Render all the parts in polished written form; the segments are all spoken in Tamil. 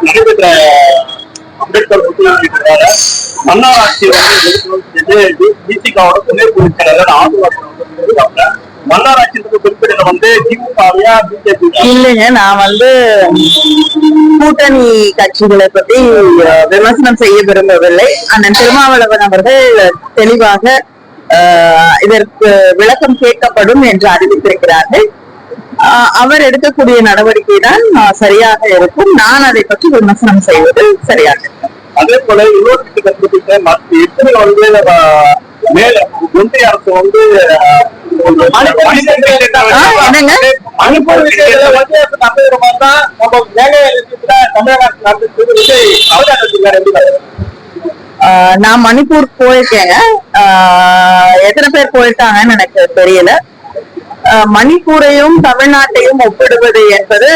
நடைபெற்ற அம்பேத்கர் மன்னார் ஆட்சி வந்து பிசிகாவோட துணை பொதுச்செயலாளர் ஆதிவாசி மன்னார் ஆட்சி குறிப்பிட்ட வந்து திமுகவையா பிஜேபி? இல்லைங்க, நான் வந்து கூட்டணி கட்சிகளை பத்தி விமர்சனம் செய்ய விரும்பவில்லை. அண்ணன் திருமாவளவன் அவர்கள் தெளிவாக இதற்கு விளக்கம் கேட்கப்படும் என்று அறிவித்திருக்கிறார்கள். அவர் எடுக்கக்கூடிய நடவடிக்கை தான் சரியாக இருக்கும். நான் அதை பற்றி விமர்சனம் செய்வது சரியாக இருக்கும். அதே போல யூனிவர்சிட்டி எத்தனை வந்து ஒன்றிய அரசு வந்து மணிப்பூர் விஷயத்துல ஒன்றிய அரசு நம்புகிற மாதிரி தான் நம்ம வேலை தமிழக நான் மணிப்பூர் போயிருக்கேங்க. எத்தனை பேர் போயிருக்காங்கன்னு எனக்கு தெரியல. மணிப்பூரையும் தமிழ்நாட்டையும் ஒப்பிடுவது என்பது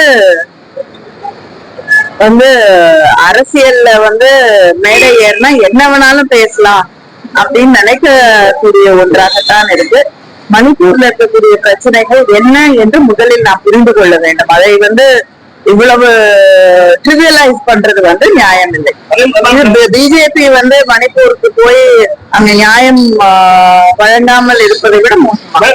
வந்து அரசியல்ல வந்து மேடை ஏறினா என்ன வேணாலும் பேசலாம் அப்படின்னு நினைக்கக்கூடிய ஒன்றாகத்தான் இருக்கு. மணிப்பூர்ல இருக்கக்கூடிய பிரச்சனைகள் என்ன என்று முதலில் நாம் புரிந்து கொள்ள வேண்டும். அதை வந்து இவ்வளவு ட்ரிவியலைஸ் பண்றது வந்து நியாயம் இல்லை. பிஜேபி வந்து மணிப்பூருக்கு போய் அங்க நியாயம் வழங்காமல் இருப்பதை விட மோசமாக